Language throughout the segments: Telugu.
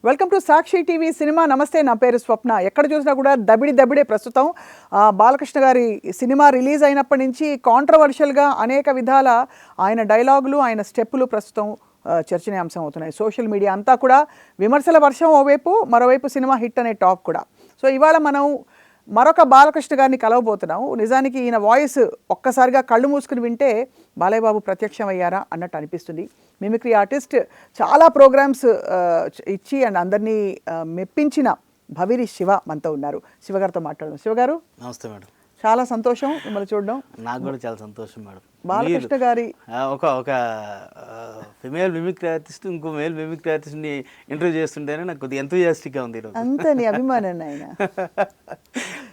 Welcome to Sakshi TV cinema. నమస్తే, నా పేరు స్వప్న. ఎక్కడ చూసినా కూడా దబిడే ప్రస్తుతం. బాలకృష్ణ గారి సినిమా రిలీజ్ అయినప్పటి నుంచి కాంట్రవర్షియల్గా అనేక విధాల ఆయన డైలాగులు, ఆయన స్టెప్పులు ప్రస్తుతం చర్చనీయాంశం అవుతున్నాయి. సోషల్ మీడియా అంతా కూడా విమర్శల వర్షం ఓవైపు, మరోవైపు సినిమా హిట్ అనే టాక్ కూడా. సో ఇవాళ మనం మరొక బాలకృష్ణ గారిని కలవబోతున్నాం. నిజానికి ఈయన వాయిస్ ఒక్కసారిగా కళ్ళు మూసుకుని వింటే బాలయ్య బాబు ప్రత్యక్షం అయ్యారా అన్నట్టు అనిపిస్తుంది. మిమిక్రీ ఆర్టిస్ట్, చాలా ప్రోగ్రామ్స్ ఇచ్చి అండ్ అందరినీ మెప్పించిన భవిరి శివ మనతో ఉన్నారు. శివగారితో మాట్లాడడం. శివగారు నమస్తే మేడం. చాలా సంతోషం మిమ్మల్ని చూడడం. నాకు కూడా చాలా సంతోషం మేడం. బాలకృష్ణ గారి ఒక ఫిమేల్ మిమిక్రీ ఆర్టిస్ట్ ఇంకో మేల్ మిమిక్రీ ఆర్టిస్ట్ని ఇంటర్వ్యూ చేస్తుంటేనే నాకు కొద్దిగా ఎంతూజియాస్టిక్గా ఉంది. అంతే నీ అభిమానం ఆయన.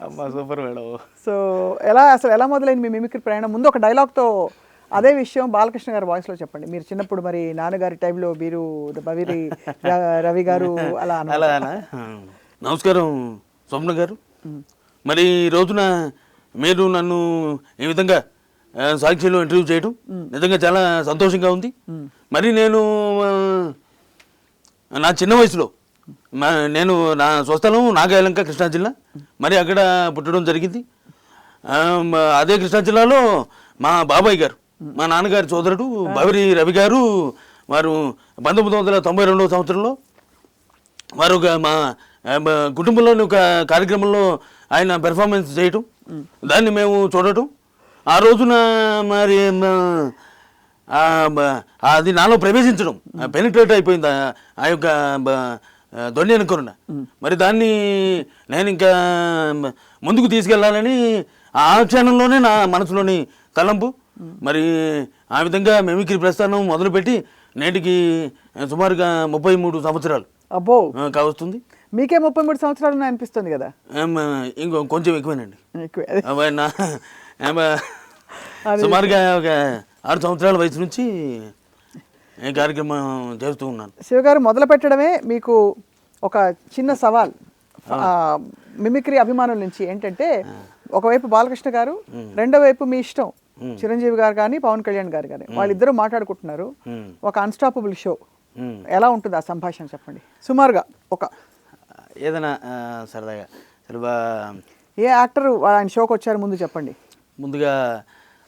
అమ్మా సూపర్ మేడం. సో ఎలా మొదలైంది మీ మిమిక్రీ ప్రయాణం? ముందు ఒక డైలాగ్తో అదే విషయం బాలకృష్ణ గారి వాయిస్లో చెప్పండి. మీరు చిన్నప్పుడు మరి నాన్నగారి టైంలో మీరు భవిరి రవి గారు అలానా? నమస్కారం స్వప్న గారు. మరి ఈ రోజున మీరు నన్ను ఈ విధంగా సాక్షిలో ఇంటర్వ్యూ చేయడం నిజంగా చాలా సంతోషంగా ఉంది. మరి నేను నా చిన్న వయసులో నేను నా స్వస్థలం నాగాయలంక, కృష్ణా జిల్లా. మరి అక్కడ పుట్టడం జరిగింది. అదే కృష్ణా జిల్లాలో మా బాబాయ్ గారు, మా నాన్నగారి సోదరుడు భవిరి రవి గారు, వారు 1992 సంవత్సరంలో వారు మా కుటుంబంలోని ఒక కార్యక్రమంలో ఆయన పెర్ఫార్మెన్స్ చేయటం, దాన్ని మేము చూడటం, ఆ రోజున మరి అది నాలో ప్రవేశించడం, పెనిట్రేట్ అయిపోయింది ఆ యొక్క ధ్వని అనుకరణ. మరి దాన్ని నేను ఇంకా ముందుకు తీసుకెళ్లాలని ఆ క్షణంలోనే నా మనసులోని తలంపు. మరి ఆ విధంగా మిమిక్రీ ప్రస్థానం మొదలుపెట్టి నేటికి సుమారుగా 33 సంవత్సరాలు అబ్బో కావస్తుంది. మీకే 33 సంవత్సరాలు అనిపిస్తుంది కదా? ఇంకో కొంచెం ఎక్కువేనండి. సుమారుగా ఒక 6 సంవత్సరాల వయసు నుంచి ఈ కార్యక్రమం చేస్తూ ఉన్నాను. శివగారు, మొదలు పెట్టడమే మీకు ఒక చిన్న సవాల్ మిమిక్రీ అభిమానుల నుంచి. ఏంటంటే ఒకవైపు బాలకృష్ణ గారు, రెండో వైపు మీ ఇష్టం చిరంజీవి గారు కానీ పవన్ కళ్యాణ్ గారు కానీ, వాళ్ళిద్దరూ మాట్లాడుకుంటున్నారు. ఒక అన్స్టాపబుల్ షో. ఎలా ఉంటుంది ఆ సంభాషణ చెప్పండి సుమారుగా. ఒక ఏదైనా సరదాగా ఏ యాక్టర్ ఆయన షోకి వచ్చారు ముందు చెప్పండి. ముందుగా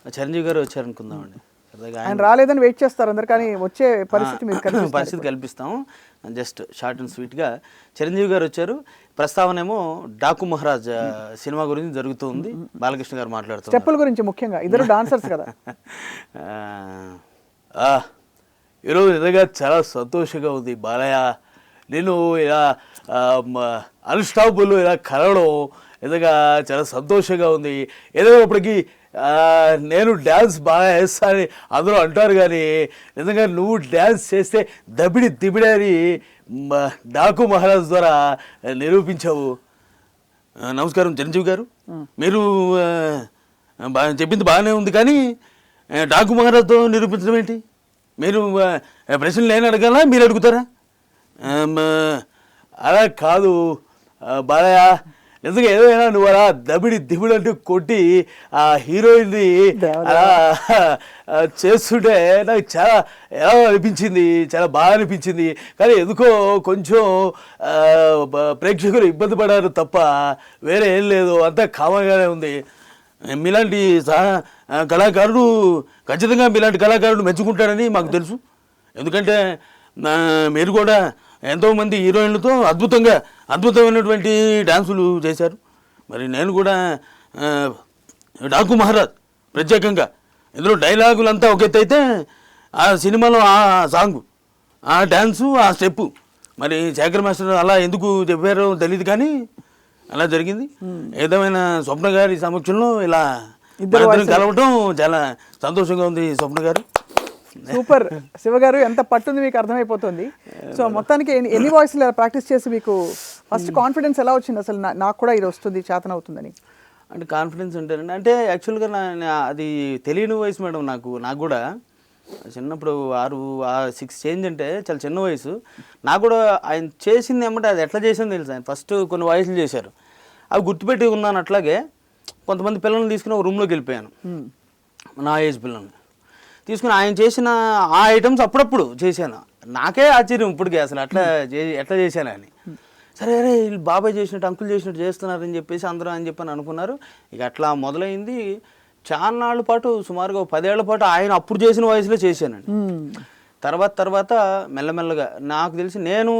చిరంజీవి గారు వచ్చారు అనుకుందామండి. ఆయన రాలేదని వెయిట్ చేస్తారు అందరు, కానీ వచ్చే పరిస్థితి కల్పిస్తాం. జస్ట్ షార్ట్ అండ్ స్వీట్గా చిరంజీవి గారు వచ్చారు. ప్రస్తావన ఏమో డాకు మహారాజ్ సినిమా గురించి జరుగుతుంది. బాలకృష్ణ గారు మాట్లాడుతారు స్టెప్పుల గురించి, ముఖ్యంగా ఇద్దరు డాన్సర్స్ కదా. ఈరోజు నిజంగా చాలా సంతోషంగా ఉంది బాలయ్య. నేను ఇలా అన్స్టాపబుల్ ఇలా కలవడం నిజంగా చాలా సంతోషంగా ఉంది. ఏదైనప్పటికీ నేను డ్యాన్స్ బాగా వేస్తానని అందరూ అంటారు, కానీ నిజంగా నువ్వు డ్యాన్స్ చేస్తే దిబిడే అని డాకు మహారాజ్ ద్వారా నిరూపించావు. నమస్కారం చిరంజీవి గారు, మీరు చెప్పింది బాగానే ఉంది, కానీ డాకు మహారాజ్తో నిరూపించడం ఏంటి? మీరు ప్రశ్నలు నేను అడగాలా, మీరు అడుగుతారా? అలా కాదు బాలయ్య, నిజంగా ఏదైనా నువ్వు అలా దిబిడు అంటూ కొట్టి ఆ హీరోయిన్ని అలా చేస్తుంటే నాకు చాలా ఎలా అనిపించింది, చాలా బాగా అనిపించింది. కానీ ఎందుకో కొంచెం ప్రేక్షకులు ఇబ్బంది పడారు తప్ప వేరే ఏం లేదు, అంతా కామన్గానే ఉంది. మీలాంటి కళాకారుడు ఖచ్చితంగా మీలాంటి కళాకారుడు మెచ్చుకుంటారని మాకు తెలుసు. ఎందుకంటే మీరు కూడా ఎంతోమంది హీరోయిన్లతో అద్భుతమైనటువంటి డాన్సులు చేశారు. మరి నేను కూడా డాకు మహారాజ్ ప్రత్యేకంగా ఇందులో డైలాగులంతా ఒక ఎత్తు అయితే, ఆ సినిమాలో ఆ సాంగు, ఆ డ్యాన్సు, ఆ స్టెప్పు మరి శేఖర్ మాస్టర్ అలా ఎందుకు చెప్పారో తెలియదు, కానీ అలా జరిగింది. ఏదేమైనా స్వప్న గారి సమక్షంలో ఇలా ఇద్దరు కలవటం చాలా సంతోషంగా ఉంది. స్వప్న గారు సూపర్. శివగారు, ఎంత పట్టుంది మీకు అర్థమైపోతుంది. సో మొత్తానికి ఎన్ని వాయిస్లు ప్రాక్టీస్ చేసి మీకు ఫస్ట్ కాన్ఫిడెన్స్ ఎలా వచ్చింది అసలు, నాకు కూడా ఇది వస్తుంది, చేతనవుతుందని? అంటే కాన్ఫిడెన్స్ ఉంటారండి. అంటే యాక్చువల్గా అది తెలియని వయసు మేడం. నాకు కూడా చిన్నప్పుడు 6 చేంజ్ అంటే చాలా చిన్న వయసు. నాకు కూడా ఆయన చేసింది ఏమంటే అది ఎట్లా చేసింది తెలుసు. ఆయన ఫస్ట్ కొన్ని వాయిస్లు చేశారు, అవి గుర్తుపెట్టి ఉన్నాను. అట్లాగే కొంతమంది పిల్లల్ని తీసుకుని ఒక రూమ్లోకి వెళ్ళిపోయాను, నా ఏజ్ పిల్లల్ని తీసుకుని ఆయన చేసిన ఆ ఐటమ్స్ అప్పుడప్పుడు చేశాను. నాకే ఆశ్చర్యం ఇప్పటికే అసలు ఎట్లా చేశానని. సరే అరే వీళ్ళు బాబాయ్ చేసినట్టు అంకుల్ చేసినట్టు చేస్తున్నారని చెప్పేసి అందరూ అని చెప్పని అనుకున్నారు. ఇక అట్లా మొదలైంది. చాలా నాళ్ళ పాటు సుమారుగా 10 ఏళ్ల పాటు ఆయన అప్పుడు చేసిన వాయిస్లో చేశానండి. తర్వాత మెల్లమెల్లగా నాకు తెలిసి నేను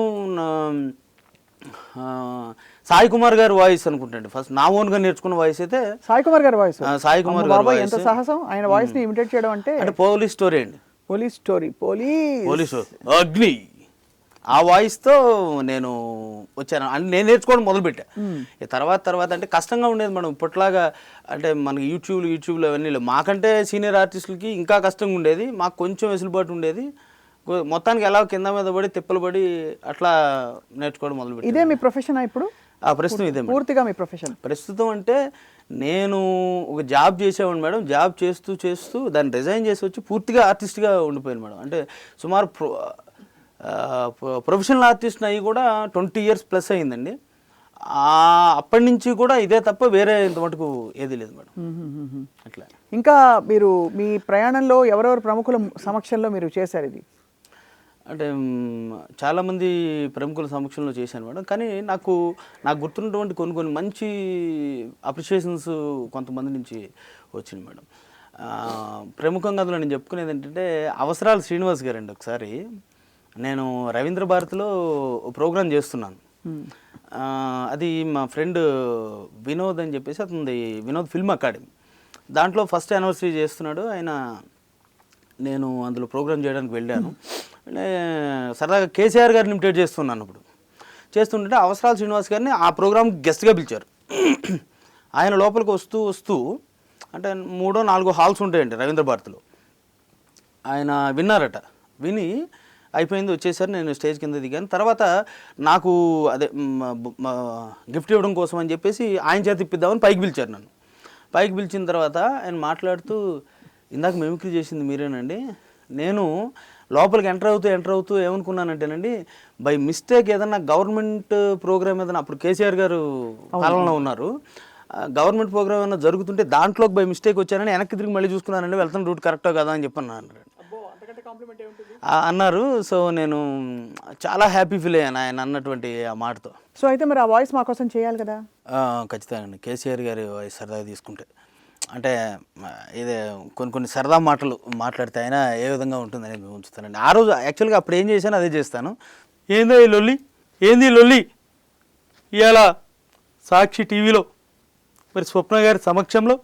సాయి కుమార్ గారి వాయిస్ అనుకుంటాండి ఫస్ట్ నా ఓన్గా నేర్చుకున్న వాయిస్ అయితే సాయి కుమార్ గారి వాయిస్. సాయి కుమార్ గారి వాయిస్. ఎంత సాహసం ఆయన వాయిస్ ని ఇమిటేట్ చేయడం అంటే పోలీస్ స్టోరీ అండి. పోలీస్ అగ్ని ఆ వాయిస్తో నేను వచ్చాను అంటే నేను నేర్చుకోవడం మొదలుపెట్టా. తర్వాత అంటే కష్టంగా ఉండేది మేడం. ఇప్పట్లాగా అంటే మనకి యూట్యూబ్లో అవన్నీ లేవు. మాకంటే సీనియర్ ఆర్టిస్టులకి ఇంకా కష్టంగా ఉండేది, మాకు కొంచెం వెసులుబాటు ఉండేది. మొత్తానికి ఎలా కింద మీద పడి తిప్పలు పడి అట్లా నేర్చుకోవడం మొదలుపెట్టాను. ఇదే మీ ప్రొఫెషన్ ఇప్పుడు? ప్రస్తుతం ఇదే పూర్తిగా మీ ప్రొఫెషన్. ప్రస్తుతం అంటే నేను ఒక జాబ్ చేసేవాడిని మేడం. జాబ్ చేస్తూ దాన్ని రిజైన్ చేసి వచ్చి పూర్తిగా ఆర్టిస్ట్గా ఉండిపోయాను మేడం. అంటే సుమారు ప్రొఫెషనల్ ఆర్టిస్ట్ అయ్యి కూడా 20 years ప్లస్ అయిందండి. అప్పటి నుంచి కూడా ఇదే తప్ప వేరే ఇంత మటుకు ఏది లేదు మేడం. అట్లా ఇంకా మీరు మీ ప్రయాణంలో ఎవరెవరు ప్రముఖుల సమక్షంలో మీరు చేశారు ఇది? అంటే చాలామంది ప్రముఖుల సమక్షంలో చేశాను మేడం. కానీ నాకు గుర్తున్నటువంటి కొన్ని మంచి అప్రిషియేషన్స్ కొంతమంది నుంచి వచ్చింది మేడం. ప్రముఖంగా అందులో నేను చెప్పుకునేది ఏంటంటే అవసరాలు శ్రీనివాస్ గారండి. ఒకసారి నేను రవీంద్ర భారతిలో ప్రోగ్రాం చేస్తున్నాను. అది మా ఫ్రెండ్ వినోద్ అని చెప్పేసి అతనిది వినోద్ ఫిల్మ్ అకాడమీ. దాంట్లో ఫస్ట్ యానివర్సరీ చేస్తున్నాడు ఆయన. నేను అందులో ప్రోగ్రామ్ చేయడానికి వెళ్ళాను. సరదాగా కేసీఆర్ గారిని ఇమిటేట్ చేస్తున్నాను. ఇప్పుడు చేస్తుంటే అవసరాలు శ్రీనివాస్ గారిని ఆ ప్రోగ్రామ్ గెస్ట్గా పిలిచారు. ఆయన లోపలికి వస్తూ అంటే 3-4 హాల్స్ ఉంటాయండి రవీంద్ర భారతిలో. ఆయన విన్నారట. విని అయిపోయింది వచ్చేసరి నేను స్టేజ్ కింద దిగాను. తర్వాత నాకు అదే గిఫ్ట్ ఇవ్వడం కోసం అని చెప్పేసి ఆయన చేత ఇప్పిద్దామని పైకి పిలిచారు నన్ను. పైకి పిలిచిన తర్వాత ఆయన మాట్లాడుతూ ఇందాక మిమిక్రీ చేసింది మీరేనండి. నేను లోపలికి ఎంటర్ అవుతూ ఏమనుకున్నానంటేనండి బై మిస్టేక్ ఏదన్నా గవర్నమెంట్ ప్రోగ్రామ్ ఏదైనా అప్పుడు కేసీఆర్ గారు పాలనలో ఉన్నారు, గవర్నమెంట్ ప్రోగ్రామ్ ఏమైనా జరుగుతుంటే దాంట్లోకి బై మిస్టేక్ వచ్చానని వెనక్కి తిరిగి మళ్ళీ చూసుకున్నానండి వెళ్తాను రూట్ కరెక్టో కదా అని చెప్పి అన్నారు. సో నేను చాలా హ్యాపీ ఫీల్ అయ్యాను ఆయన అన్నటువంటి ఆ మాటతో. సో అయితే మరి ఆ వాయిస్ మా కోసం చేయాలి కదా? ఖచ్చితంగా కేసీఆర్ గారి వాయిస్ సరదాగా తీసుకుంటే అంటే ఇదే కొన్ని సరదా మాటలు మాట్లాడితే అయినా ఏ విధంగా ఉంటుందని ఉంచుతానండి. ఆ రోజు యాక్చువల్గా అప్పుడు ఏం చేశానో అదే చేస్తాను. ఏంది లొల్లి ఇవాళ సాక్షి టీవీలో మరి స్వప్న గారి సమక్షంలో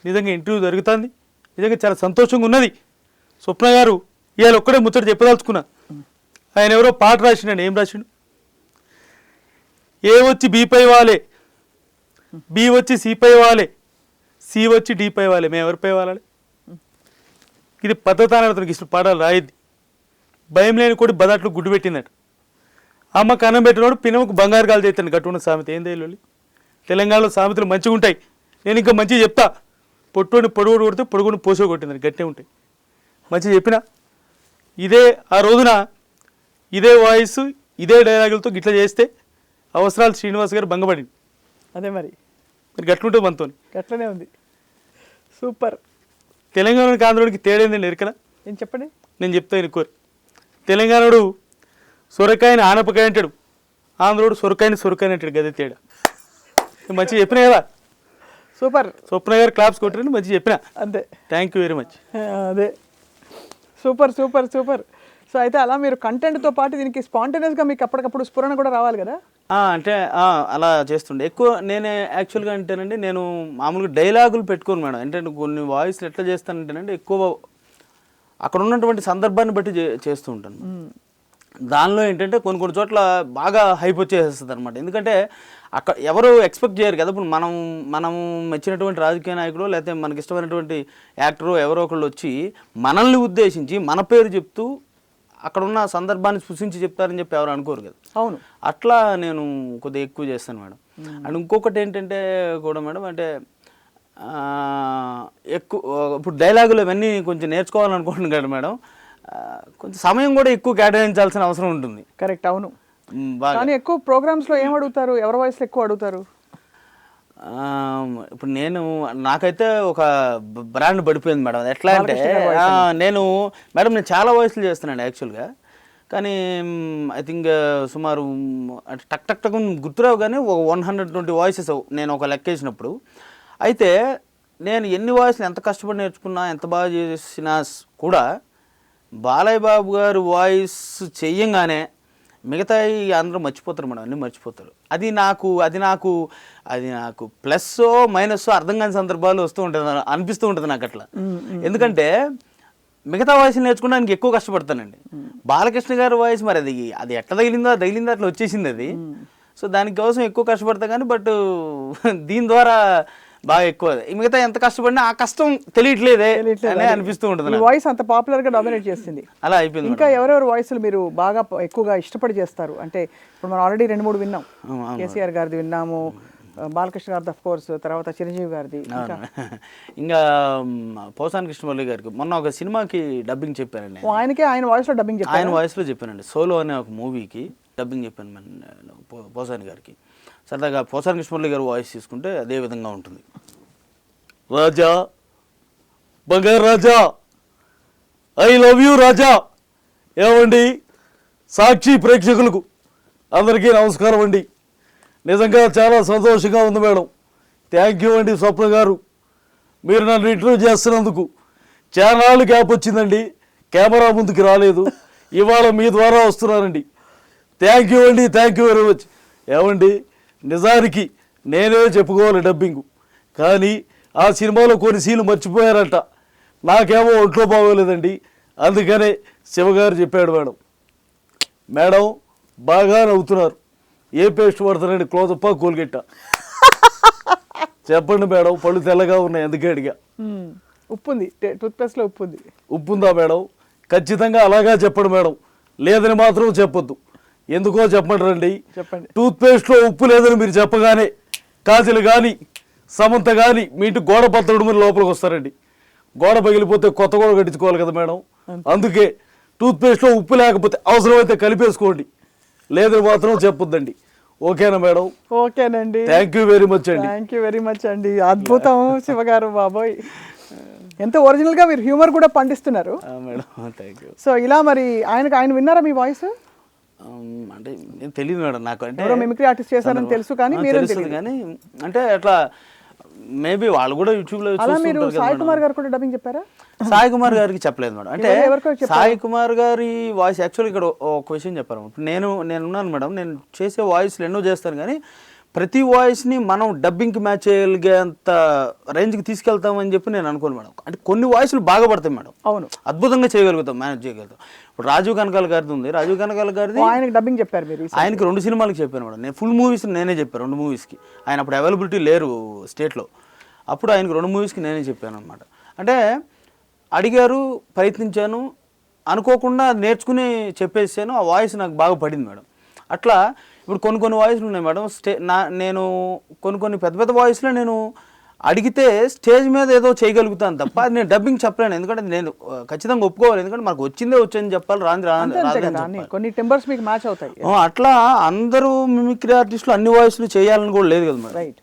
నిజంగా ఇంటర్వ్యూ జరుగుతుంది. నిజంగా చాలా సంతోషంగా ఉన్నది. స్వప్న గారు ఇవాళ ఒక్కడే ముచ్చట చెప్పదలుచుకున్నా. ఆయన ఎవరో పాట రాసిండండి. ఏం రాసిండు? ఏ వచ్చి బీపై వాలే, బి వచ్చి సిపై వాలే, సి వచ్చి డీపై వాలే, మేము ఎవరిపై వాలాలి? ఇది పద్ధతి అని అతనికి ఇష్టం పాడాలి రాయిద్ది. భయం లేని కూడా బదాట్లు గుడ్డు పెట్టిందట. అమ్మ కన్నం పెట్టినోడు పిన్నమ్మకు బంగారు కాలు చేస్తాను గట్టున్న సామెత. ఏం తెలియదు. తెలంగాణలో సామెతలు మంచిగా ఉంటాయి. నేను ఇంకా మంచిగా చెప్తా. పొట్టుని పొడుగుడు కొడితే పొడుగుని పోసో కొట్టిందని గట్టే ఉంటాయి. మంచిగా చెప్పిన ఇదే ఆ రోజున ఇదే వాయిస్ ఇదే డైలాగులతో గిట్లా చేస్తే అవసరాలు శ్రీనివాస్ గారు భంగపడింది. అదే మరి గట్లుంటుంది మనతో. గట్లనే ఉంది. సూపర్. తెలంగాణకి ఆంధ్రుడికి తేడైందండి ఎరకనా? ఏం చెప్పండి. నేను చెప్తాను కోరి. తెలంగాణడు సొరకాయని ఆనపకాయ అంటాడు, ఆంధ్రుడు సొరకాయని అంటాడు. గదే తేడా. మంచిగా చెప్పినా కదా. సూపర్. స్వప్న గారు క్లాప్స్ కొట్టారని మంచిగా చెప్పిన. అంతే. Thank you very much. అదే సూపర్. సో అయితే అలా మీరు కంటెంట్తో పాటు దీనికి స్పాంటేనియస్గా మీకు అప్పటికప్పుడు స్ఫురణ కూడా రావాలి కదా? అంటే అలా చేస్తుండే. ఎక్కువ నేనే యాక్చువల్గా అంటేనండి నేను మామూలుగా డైలాగులు పెట్టుకోను మేడం. అంటే కొన్ని వాయిస్లు ఎట్లా చేస్తానంటేనండి ఎక్కువ అక్కడ ఉన్నటువంటి సందర్భాన్ని బట్టి చేస్తూ ఉంటాను. దానిలో ఏంటంటే కొన్ని చోట్ల బాగా హైప్ వచ్చేస్తుంది అనమాట. ఎందుకంటే అక్కడ ఎవరు ఎక్స్పెక్ట్ చేయరు కదా. ఇప్పుడు మనం మెచ్చినటువంటి రాజకీయ నాయకుడు లేకపోతే మనకి ఇష్టమైనటువంటి యాక్టరు ఎవరో ఒకళ్ళు వచ్చి మనల్ని ఉద్దేశించి మన పేరు చెప్తూ అక్కడ ఉన్న సందర్భాన్ని స్పృశించి చెప్తారని చెప్పి ఎవరు అనుకోరు కదా. అవును. అట్లా నేను కొద్దిగా ఎక్కువ చేస్తాను మేడం. అండ్ ఇంకొకటి ఏంటంటే కూడా మేడం అంటే ఎక్కువ ఇప్పుడు డైలాగులు ఇవన్నీ కొంచెం నేర్చుకోవాలనుకుంటున్నాను కదా మేడం. కొంచెం సమయం కూడా ఎక్కువ కేటాయించాల్సిన అవసరం ఉంటుంది. కరెక్ట్. అవును. కానీ ఎక్కువ ప్రోగ్రామ్స్లో ఏం అడుగుతారు? ఎవరి వాయిస్లో ఎక్కువ అడుగుతారు? ఇప్పుడు నాకైతే ఒక బ్రాండ్ పడిపోయింది మేడం. ఎట్లా అంటే నేను చాలా వాయిస్లు చేస్తున్నాను యాక్చువల్గా. కానీ ఐ థింక్ సుమారు అంటే టక్ టక్ టక్ గుర్తురావు కానీ ఒక 120 వాయిసెస్ నేను ఒక లెక్క వేసినప్పుడు. అయితే నేను ఎన్ని వాయిస్లు ఎంత కష్టపడి నేర్చుకున్నా, ఎంత బాగా చేసినా కూడా బాలయ్య బాబు గారు వాయిస్ చెయ్యంగానే మిగతా అందరూ మర్చిపోతారు మేడం, అన్నీ మర్చిపోతారు. అది నాకు ప్లస్ మైనస్ అర్థం కాని సందర్భాలు వస్తూ ఉంటుంది, అనిపిస్తూ ఉంటుంది నాకు అట్లా. ఎందుకంటే మిగతా వాయిస్ నేర్చుకోవడానికి ఎక్కువ కష్టపడతానండి. బాలకృష్ణ గారి వాయిస్ మరి అది ఎట్లా తగిలిందో అట్లా వచ్చేసింది అది. సో దానికోసం ఎక్కువ కష్టపడతా కానీ బట్ దీని ద్వారా బాగా ఎక్కువ మిగతా ఎంత కష్టపడినా ఆ కష్టం తెలియట్లేదే అనే అనిపిస్తూ ఉంటుంది. వాయిస్ అంత పాపులర్ గా డామినేట్ చేస్తుంది, అలా అయిపోయింది. ఇంకా ఎవరెవరు వాయిస్లు మీరు బాగా ఎక్కువగా ఇష్టపడి చేస్తారు అంటే? ఇప్పుడు మనం ఆల్రెడీ 2-3 విన్నాం. కేసీఆర్ గారిది విన్నాము, బాలకృష్ణ గారిది ఆఫ్ కోర్స్, తర్వాత చిరంజీవి గారిది, ఇంకా పోసాని కృష్ణమురళి గారికి మొన్న ఒక సినిమాకి డబ్బింగ్ చెప్పానండి. ఆయన వాయిస్ లో డబ్బింగ్ చెప్పాను. ఆయన వాయిస్ లో చెప్పానండి. సోలో అనే ఒక మూవీకి డబ్బింగ్ చెప్పాను పోసాని గారికి. సరదాగా పోసాని కృష్ణమురళి గారు వాయిస్ తీసుకుంటే అదే విధంగా ఉంటుంది. రాజా, బంగారు రాజా, ఐ లవ్ యూ రాజా. ఏమండి సాక్షి ప్రేక్షకులకు అందరికీ నమస్కారం అండి. నిజంగా చాలా సంతోషంగా ఉంది మేడం. థ్యాంక్ యూ అండి స్వప్న గారు, మీరు నన్ను ఇంటర్వ్యూ చేస్తున్నందుకు. చాలా గ్యాప్ వచ్చిందండి, కెమెరా ముందుకు రాలేదు, ఇవాళ మీ ద్వారా వస్తున్నానండి. థ్యాంక్ యూ అండి, థ్యాంక్ యూ వెరీ మచ్. ఏమండి నిజానికి నేనే చెప్పుకోవాలి డబ్బింగు, కానీ ఆ సినిమాలో కొన్ని సీన్లు మర్చిపోయారంట. నాకేమో ఒంట్లో బాగోలేదండి, అందుకనే శివగారు చెప్పాడు. మేడం బాగా నవ్వుతున్నారు, ఏ పేస్ట్ పడతారండి, క్లోజప్ప కోల్గెట్ట? చెప్పండి మేడం, పళ్ళు తెల్లగా ఉన్నాయి అందుకే అడిగా. ఉప్పు ఉంది, టూత్పేస్ట్ లో ఉప్పు ఉంది. ఉప్పు ఉందా మేడం? ఖచ్చితంగా అలాగా చెప్పండి మేడం, లేదని మాత్రం చెప్పొద్దు. ఎందుకో చెప్పండి. చెప్పండి. టూత్పేస్ట్లో ఉప్పు లేదని మీరు చెప్పగానే కాజలు కానీ సమంత కానీ మీ ఇంటి గోడ పత్తడు మీరు లోపలికి వస్తారండి. గోడ పగిలిపోతే కొత్త గోడ కట్టించుకోవాలి కదా మేడం, అందుకే టూత్పేస్ట్లో ఉప్పు లేకపోతే అవసరమైతే కలిపేసుకోండి, లేదని మాత్రం చెప్పొద్దండి. ఓకేనా మేడం? ఓకేనండి, థ్యాంక్ యూ వెరీ మచ్ అండి. థ్యాంక్ యూ వెరీ మచ్ అండి. అద్భుతం శివగారు, బాబోయ్ ఎంత ఒరిజినల్ గా మీరు హ్యూమర్ కూడా పండిస్తున్నారు మేడం. Thank you. సో ఇలా మరి ఆయన విన్నారా మీ వాయిస్? అంటే నేను తెలియదు మేడం, నాకు అంటే మిమిక్రీ ఆర్టిస్ట్ చేశారని తెలుసు కానీ తెలుస్తుంది కానీ అంటే అట్లా మేబీ వాళ్ళు కూడా యూట్యూబ్ లో సాయి కుమార్ గారు కూడా డబ్బింగ్ చెప్పారా? సాయి కుమార్ గారికి చెప్పలేదు మేడం. అంటే సాయి కుమార్ గారి వాయిస్ యాక్చువల్లీ ఇక్కడ ఒక విషయం చెప్పారు. నేను ఉన్నాను మేడం, నేను చేసే వాయిస్లు ఎన్నో చేస్తాను కానీ ప్రతి వాయిస్ని మనం డబ్బింగ్కి మ్యాచ్ చేయగలిగేంత రేంజ్కి తీసుకెళ్తామని చెప్పి నేను అనుకోను మేడం. అంటే కొన్ని వాయిస్లు బాగా పడతాయి మేడం, అవును, అద్భుతంగా చేయగలుగుతాం, మేనేజ్ చేయగలుగుతాం. ఇప్పుడు రాజీవ్ కనకాల గారిది ఉంది, రాజీవ్ కనకాల గారిది ఆయనకి డబ్బింగ్ చెప్పారు మీరు? ఆయనకి 2 సినిమాలకు చెప్పాను మేడం. నేను ఫుల్ మూవీస్ నేనే చెప్పాను, 2 మూవీస్కి. ఆయన అప్పుడు అవైలబిలిటీ లేరు స్టేట్లో, అప్పుడు ఆయనకు 2 మూవీస్కి నేనే చెప్పాను అనమాట. అంటే అడిగారు, ప్రయత్నించాను, అనుకోకుండా నేర్చుకుని చెప్పేసాను. ఆ వాయిస్ నాకు బాగా పడింది మేడం. అట్లా ఇప్పుడు కొన్ని వాయిస్లు ఉన్నాయి మేడం. నేను కొన్ని పెద్ద వాయిస్లో నేను అడిగితే స్టేజ్ మీద ఏదో చేయగలుగుతాను తప్ప అది నేను డబ్బింగ్ చెప్పలేను. ఎందుకంటే నేను ఖచ్చితంగా ఒప్పుకోవాలి, ఎందుకంటే మనకు వచ్చిందే వచ్చని చెప్పాలి, కొన్ని టెంబర్స్ మీకు మ్యాచ్ అవుతాయి. అట్లా అందరూ మిమిక్రీ ఆర్టిస్టులు అన్ని వాయిస్లు చేయాలని కూడా లేదు కదా మేడం.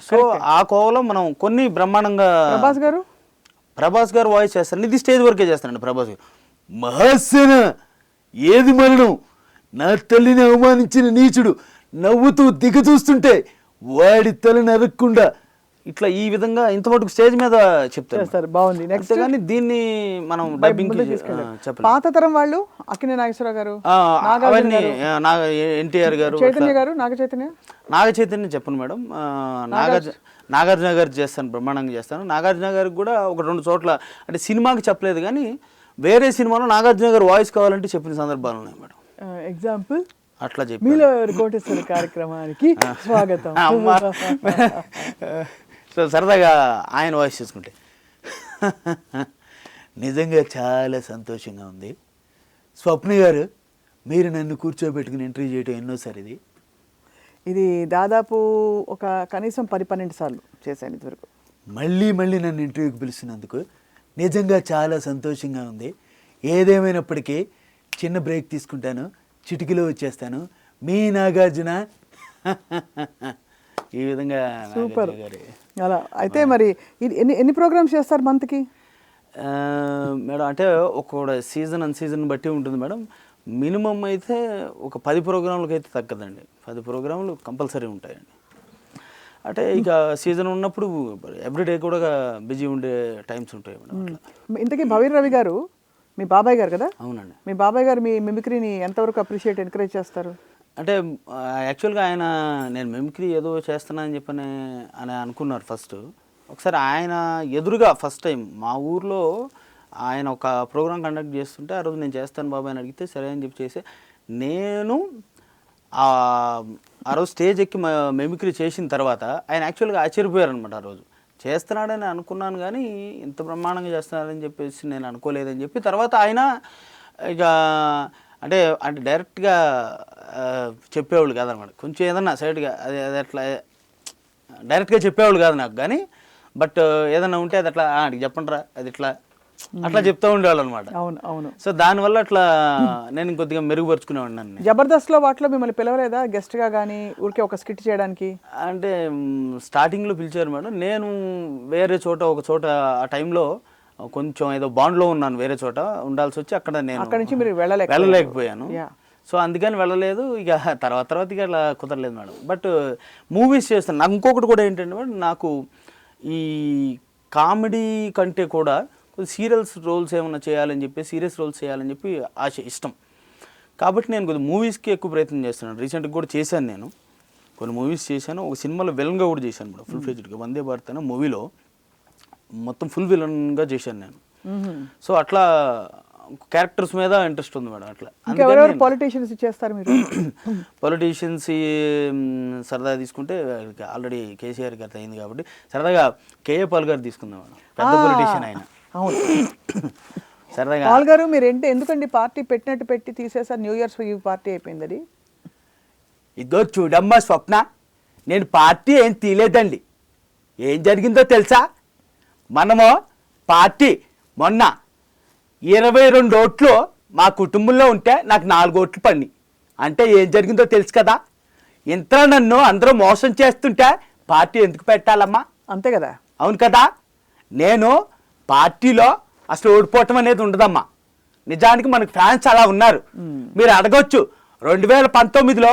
సో ఆ కోవలో మనం కొన్ని బ్రహ్మాండంగా ప్రభాస్ గారు వాయిస్ చేస్తాను, ఇది స్టేజ్ వరకే చేస్తానండి. ప్రభాస్ గారు మహాసేన ఏది మరణం, నా తల్లిని అవమానించిన నీచుడు నవ్వుతూ చూస్తుంటే వాడి తల నరక్కుండా ఇట్లా ఈ విధంగా ఇంతమటుకు స్టేజ్ మీద చెప్తారు. బాగుంది. నెక్స్ట్ కానీ దీన్ని మనం డబ్బింగ్ చెప్పాలి. పాత తరం వాళ్ళు అక్కినేని నాగేశ్వరరావు గారు, అవన్నీ ఎన్టీఆర్ గారు, చైతన్య గారు, నాగ చైతన్య చెప్పను మేడం. నాగార్జున గారు చేస్తాను, బ్రహ్మాండంగా చేస్తాను. నాగార్జున గారికి కూడా 1-2 చోట్ల అంటే సినిమాకి చెప్పలేదు కానీ వేరే సినిమాలో నాగార్జున గారు వాయిస్ కావాలంటే చెప్పిన సందర్భాలు ఉన్నాయి మేడం. ఎగ్జాంపుల్ అట్లా చెప్పి మీలో కోటేశ్వర కార్యక్రమానికి స్వాగతం. సో సరదాగా ఆయన వాయిస్ చేసుకుంటే నిజంగా చాలా సంతోషంగా ఉంది. స్వప్న గారు, మీరు నన్ను కూర్చోబెట్టుకుని ఇంటర్వ్యూ చేయడం ఎన్నోసారి ఇది దాదాపు ఒక కనీసం 10-12 సార్లు చేశాను ఇదివరకు. మళ్ళీ నన్ను ఇంటర్వ్యూకి పిలుస్తున్నందుకు నిజంగా చాలా సంతోషంగా ఉంది. ఏదేమైనప్పటికీ చిన్న బ్రేక్ తీసుకుంటాను, చిటికలో వచ్చేస్తాను. మీ నాగార్జున. ఈ విధంగా సూపర్. అలా అయితే మరి ఎన్ని ప్రోగ్రామ్స్ చేస్తారు మంత్కి మేడం? అంటే ఒక్కొక్క సీజన్ బట్టి ఉంటుంది మేడం. మినిమం అయితే ఒక 10 ప్రోగ్రాంలకు అయితే తగ్గదండి. 10 ప్రోగ్రాంలు కంపల్సరీ ఉంటాయండి. అంటే ఇక సీజన్ ఉన్నప్పుడు ఎవ్రీడే కూడా బిజీ ఉండే టైమ్స్ ఉంటాయి మేడం. అట్లా. ఇంతకీ భవీర్ రవి గారు మీ బాబాయ్ గారు కదా? అవునండి. మీ బాబాయ్ గారు మీ మిమిక్రీని ఎంతవరకు అప్రిషియేట్ ఎంకరేజ్ చేస్తారు? అంటే యాక్చువల్గా ఆయన నేను మిమిక్రీ ఏదో చేస్తున్నానని చెప్పని అని అనుకున్నారు ఫస్ట్. ఒకసారి ఆయన ఎదురుగా ఫస్ట్ టైం మా ఊర్లో ఆయన ఒక ప్రోగ్రామ్ కండక్ట్ చేస్తుంటే ఆ రోజు నేను చేస్తాను బాబాయ్ అని అడిగితే సరే అని చెప్పి చేసి నేను ఆ రోజు స్టేజ్ ఎక్కి మిమిక్రీ చేసిన తర్వాత ఆయన యాక్చువల్గా ఆశ్చర్యపోయారు అనమాట. ఆ రోజు చేస్తున్నాడని అనుకున్నాను కానీ ఇంత బ్రహ్మాండంగా చేస్తున్నారని చెప్పేసి నేను అనుకోలేదని చెప్పి తర్వాత ఆయన ఇక అంటే డైరెక్ట్గా చెప్పేవాళ్ళు కాదనమాట. కొంచెం ఏదన్నా సైడ్గా అది అట్లా డైరెక్ట్గా చెప్పేవాళ్ళు కాదు నాకు. కానీ బట్ ఏదన్నా ఉంటే అది అట్లా అడిగి చెప్పండిరా అది ఇట్లా అట్లా చెప్తూ ఉండేవాళ్ళు అనమాట. అవును అవును. సో దానివల్ల అట్లా నేను కొద్దిగా మెరుగుపరుచుకునేవాడిని నన్ను. జబర్దస్త్లో వాటిలో మిమ్మల్ని పిలవలేదా గెస్ట్గా కానీ ఊరికే ఒక స్కిట్ చేయడానికి? అంటే స్టార్టింగ్లో పిలిచారు మేడం. నేను వేరే చోట ఒక చోట ఆ టైంలో కొంచెం ఏదో బాండ్లో ఉన్నాను, వేరే చోట ఉండాల్సి వచ్చి అక్కడ నేను అక్కడి నుంచి మీరు వెళ్ళలేకపోయాను. సో అందుకని వెళ్ళలేదు. ఇక తర్వాత ఇక అలా కుదరలేదు మేడం. బట్ మూవీస్ చేస్తాను. నాకు ఇంకొకటి కూడా ఏంటంటే మేడం, నాకు ఈ కామెడీ కంటే కూడా సీరియల్స్ రోల్స్ ఏమైనా చేయాలని చెప్పి సీరియస్ రోల్స్ చేయాలని చెప్పి ఆశ ఇష్టం. కాబట్టి నేను కొద్దిగా మూవీస్కి ఎక్కువ ప్రయత్నం చేస్తున్నాను. రీసెంట్గా కూడా చేశాను, నేను కొన్ని మూవీస్ చేశాను. ఒక సినిమాలో విలన్గా కూడా చేశాను మేడం, ఫుల్ ఫ్లెడ్జ్డ్గా. వందే భారత్ అనే మూవీలో మొత్తం ఫుల్ విలన్గా చేశాను నేను. సో అట్లా క్యారెక్టర్స్ మీద ఇంట్రెస్ట్ ఉంది మేడం. అట్లా పొలిటీషియన్స్ చేస్తారు మీరు? పొలిటీషియన్స్ సరదాగా తీసుకుంటే ఆల్రెడీ కేసీఆర్ గారితో అయింది కాబట్టి సరదాగా కేఏ పాల్ గారు తీసుకుందాం మేడం, పెద్ద పొలిటీషియన్ ఆయన. అవును. సరదాగా పాల్ గారు మీరు ఎందుకండి పార్టీ పెట్టినట్టు పెట్టి తీసేసారు? న్యూ ఇయర్స్ ఈ పార్టీ అయిపోయింది అది. ఇదో చూడమ్మా స్వప్న, నేను పార్టీ ఏం తీయలేదండి. ఏం జరిగిందో తెలుసా? మనము పార్టీ మొన్న 22 ఓట్లు మా కుటుంబంలో ఉంటే నాకు 4 ఓట్లు పడినాయి. అంటే ఏం జరిగిందో తెలుసు కదా. ఇంత నన్ను అందరూ మోసం చేస్తుంటే పార్టీ ఎందుకు పెట్టాలమ్మా? అంతే కదా. అవును కదా. నేను పార్టీలో అసలు ఓడిపోవటం అనేది ఉండదమ్మా. నిజానికి మనకు ఫ్యాన్స్ అలా ఉన్నారు. మీరు అడగొచ్చు 2019లో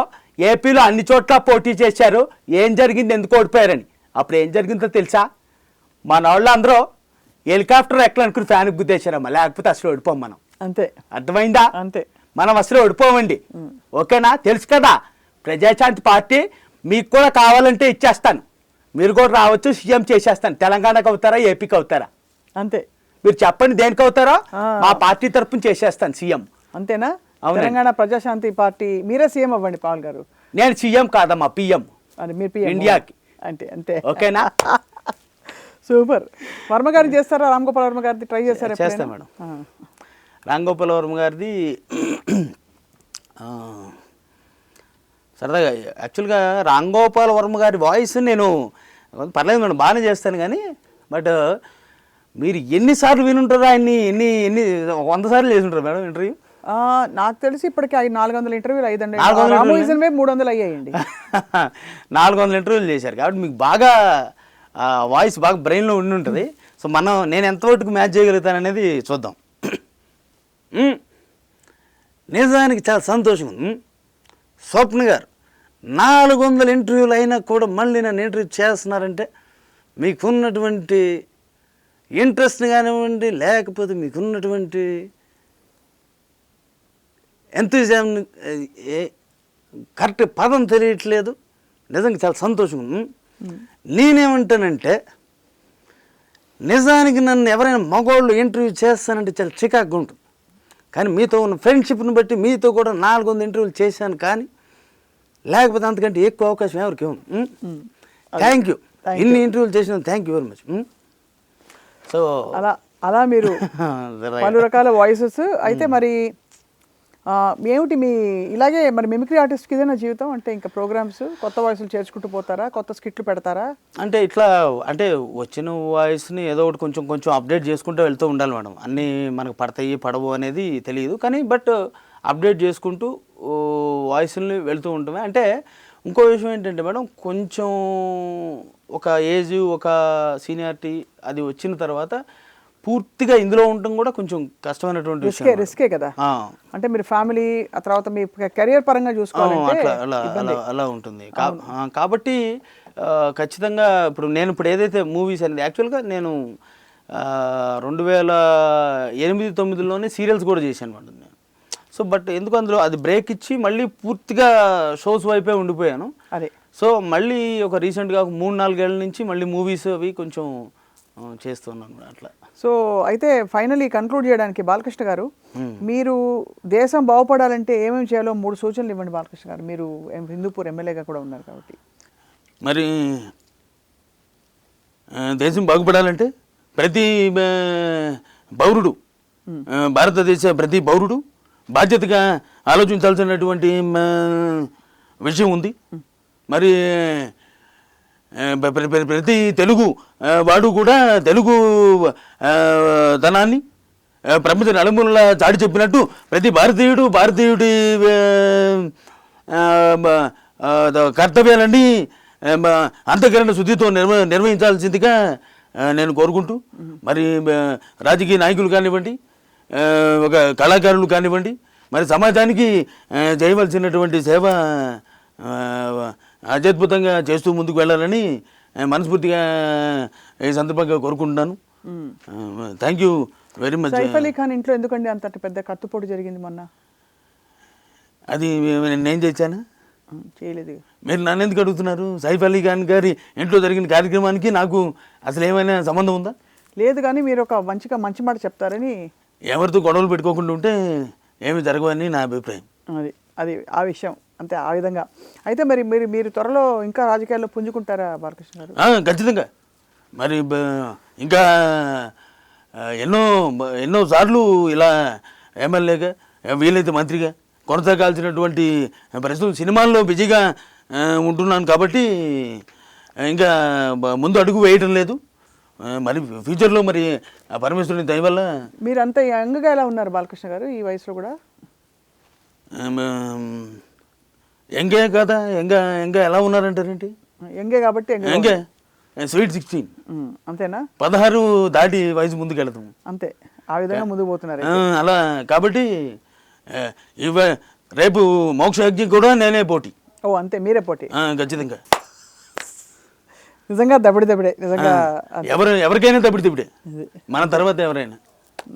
ఏపీలో అన్ని చోట్ల పోటీ చేశారు, ఏం జరిగింది, ఎందుకు ఓడిపోయారని. అప్పుడు ఏం జరిగిందో తెలుసా? మన వాళ్ళు అందరూ హెలికాప్టర్ ఎక్కలు అనుకుని ఫ్యాన్ గుద్దేశారమ్మా, లేకపోతే అసలు ఓడిపోం మనం. అంతే. అర్థమైందా? అంతే. మనం అసలు ఓడిపోమండి. ఓకేనా? తెలుసు కదా. ప్రజాశాంతి పార్టీ మీకు కూడా కావాలంటే ఇచ్చేస్తాను, మీరు కూడా రావచ్చు, సీఎం చేసేస్తాను. తెలంగాణకు అవుతారా, ఏపీకి అవుతారా? అంతే. మీరు చెప్పండి దేనికి అవుతారో, మా పార్టీ తరఫున చేసేస్తాను సీఎం. అంతేనా? తెలంగాణ ప్రజాశాంతి పార్టీ మీరే సీఎం అవ్వండి పాల్ గారు. నేను సీఎం కాదమ్మా, పిఎం. మీరు పిఎం ఇండియాకి. అంటే అంతే. ఓకేనా? సూపర్. వర్మ గారు చేస్తారా? రామ్ గోపాల్ వర్మ గారిది ట్రై చేస్తారా? చేస్తాను మేడం. రామ్ గోపాల్ వర్మ గారిది సరదాగా యాక్చువల్గా రామ్ గోపాల్ వర్మ గారి వాయిస్ నేను పర్లేదు మేడం, బాగానే చేస్తాను. కానీ బట్ మీరు ఎన్నిసార్లు వినుంటారో ఆయన్ని? ఎన్ని 100 సార్లు చేసి ఉంటారు మేడం ఇంటర్వ్యూ? నాకు తెలిసి ఇప్పటికి 400 ఇంటర్వ్యూలు అయ్యిందండి. 300 అయ్యాయండి. 400 ఇంటర్వ్యూలు చేశారు కాబట్టి మీకు బాగా వాయిస్ బాగా బ్రెయిన్లో ఉండి ఉంటుంది. సో నేను ఎంతవరకు మ్యాచ్ చేయగలుగుతాను అనేది చూద్దాం. నిజానికి చాలా సంతోషం ఉంది. స్వప్న గారు 400 ఇంటర్వ్యూలు అయినా కూడా మళ్ళీ నన్ను ఇంటర్వ్యూ చేస్తున్నారంటే మీకున్నటువంటి ఇంట్రెస్ట్ కానివ్వండి, లేకపోతే మీకున్నటువంటి ఎంతూజియాజం, కరెక్ట్ పదం తెలియట్లేదు. నిజంగా చాలా సంతోషం ఉంది. నేనేమంటానంటే నిజానికి నన్ను ఎవరైనా మగవాళ్ళు ఇంటర్వ్యూ చేస్తానంటే చాలా చికాకుగా ఉంటుంది. కానీ మీతో ఉన్న ఫ్రెండ్షిప్ని బట్టి మీతో కూడా 400 ఇంటర్వ్యూలు చేశాను. కానీ లేకపోతే అంతకంటే ఎక్కువ అవకాశం ఎవరికి ఇవ్వను. Thank you. ఇన్ని ఇంటర్వ్యూలు చేసిన thank you very much. So అలా మీరు పలు రకాల వాయిసెస్ అయితే మరి ఏమిటి మీ ఇలాగే మరి మిమిక్రీ ఆర్టిస్ట్కి ఏదైనా జీవితం అంటే ఇంకా ప్రోగ్రామ్స్ కొత్త వాయిస్లు చేర్చుకుంటూ పోతారా? కొత్త స్కిట్లు పెడతారా? అంటే ఇట్లా అంటే వచ్చిన వాయిస్ని ఏదో ఒకటి కొంచెం అప్డేట్ చేసుకుంటూ వెళ్తూ ఉండాలి మేడం. అన్నీ మనకు పడతాయి పడవు అనేది తెలియదు. కానీ బట్ అప్డేట్ చేసుకుంటూ వాయిస్ని వెళ్తూ ఉంటామే. అంటే ఇంకో విషయం ఏంటంటే మేడం, కొంచెం ఒక ఏజ్, ఒక సీనియారిటీ అది వచ్చిన తర్వాత పూర్తిగా ఇందులో ఉండటం కూడా కొంచెం కష్టమైనటువంటి విషయం. రిస్కే కదా. ఆ. అంటే మీరు ఫ్యామిలీ ఆ తర్వాత మీ కెరియర్ పరంగా చూసుకోవాలంటే అట్లా అలా అలా అలా ఉంటుంది. కాబట్టి ఖచ్చితంగా ఇప్పుడు ఏదైతే మూవీస్ అనేది యాక్చువల్గా నేను 2008-9లోనే సీరియల్స్ కూడా చేశాను అనమాట నేను. సో బట్ ఎందుకు అందులో అది బ్రేక్ ఇచ్చి మళ్ళీ పూర్తిగా షోస్ వైపే ఉండిపోయాను. అదే సో మళ్ళీ ఒక రీసెంట్గా 3-4 ఏళ్ళ నుంచి మళ్ళీ మూవీస్ అవి కొంచెం చేస్తున్నాను అట్లా. సో అయితే ఫైనలీ కన్క్లూడ్ చేయడానికి బాలకృష్ణ గారు, మీరు దేశం బాగుపడాలంటే ఏమేమి చేయాలో 3 సూచనలు ఇవ్వండి బాలకృష్ణ గారు. మీరు హిందూపూర్ ఎమ్మెల్యేగా కూడా ఉన్నారు కాబట్టి. మరి దేశం బాగుపడాలంటే ప్రతి పౌరుడు, భారతదేశ ప్రతి పౌరుడు బాధ్యతగా ఆలోచించాల్సినటువంటి విషయం ఉంది. మరి ప్రతి తెలుగు వాడు కూడా తెలుగు ధనాన్ని ప్రపంచ నలుమూలలా చాటి చెప్పినట్టు ప్రతి భారతీయుడి కర్తవ్యాలన్నీ అంతఃకరణ శుద్ధితో నిర్వహించాల్సిందిగా నేను కోరుకుంటూ, మరి రాజకీయ నాయకులు కానివ్వండి, ఒక కళాకారులు కానివ్వండి, మరి సమాజానికి చేయవలసినటువంటి సేవ అత్యద్భుతంగా చేస్తూ ముందుకు వెళ్ళాలని మనస్ఫూర్తిగా ఈ సందర్భంగా కోరుకుంటున్నాను. Thank you very much. Saif Ali Khan ఇంట్లో ఎందుకండి అంత పెద్ద కత్తుపోటు జరిగింది మొన్న? అది నేను చేశానా? చేయలేదు. మీరు నన్ను ఎందుకు అడుగుతున్నారు? సైఫ్ అలీ ఖాన్ గారి ఇంట్లో జరిగిన కార్యక్రమానికి నాకు అసలు ఏమైనా సంబంధం ఉందా? లేదు, కానీ మీరు ఒక మంచి మాట చెప్తారని. ఎవరితో గొడవలు పెట్టుకోకుండా ఉంటే ఏమి జరగవని నా అభిప్రాయం. అది ఆ విషయం అంతే. ఆ విధంగా అయితే మరి మీరు త్వరలో ఇంకా రాజకీయాల్లో పుంజుకుంటారా బాలకృష్ణ గారు? ఖచ్చితంగా. మరి ఇంకా ఎన్నో సార్లు ఇలా ఎమ్మెల్యేగా, వీలైతే మంత్రిగా కొనసాగాల్సినటువంటి ప్రస్తుతం సినిమాల్లో బిజీగా ఉంటున్నాను కాబట్టి ఇంకా ముందు అడుగు వేయటం లేదు. మరి ఫ్యూచర్లో మరి ఆ పరమేశ్వరుని దయ వల్ల. మీరు అంత యంగ్గా ఎలా ఉన్నారు బాలకృష్ణ గారు ఈ వయసులో కూడా? ఎంగే కదా, ఎంగా ఎలా ఉన్నారంటారేంటి? ఎంగే కాబట్టి ఎంగే స్వీట్ 16. అంతేనా? 16 దాటి వయసు ముందుకు వెళతాము అంతే. ఆ విధంగా ముందుకు పోతున్నారు అలా. కాబట్టి రేపు మోక్షయజ్ఞం కూడా నేనే పోటీ. ఓ అంతే, మీరే పోటీ? ఖచ్చితంగా. నిజంగా దబిడే నిజంగా. ఎవరికైనా దబిడే, మన తర్వాత ఎవరైనా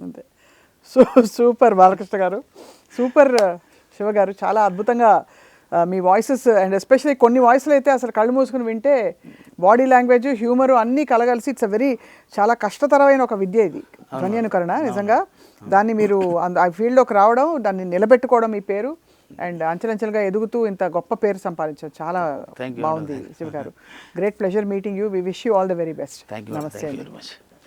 అంతే. సూపర్ బాలకృష్ణ గారు, సూపర్ శివ గారు. చాలా అద్భుతంగా మీ వాయిసెస్, అండ్ ఎస్పెషల్లీ కొన్ని వాయిస్లు అయితే అసలు కళ్ళు మూసుకుని వింటే బాడీ లాంగ్వేజ్, హ్యూమరు అన్నీ కలగలిసి చాలా కష్టతరమైన ఒక విద్య ఇది, ధ్వన్యానుకరణ. నిజంగా దాన్ని మీరు ఆ ఫీల్డ్లోకి రావడం, దాన్ని నిలబెట్టుకోవడం, మీ పేరు అండ్ అంచెలంచెలుగా ఎదుగుతూ ఇంత గొప్ప పేరు సంపాదించారు. చాలా బాగుంది శివ గారు. Great pleasure meeting you. We wish you all the very best. నమస్తే.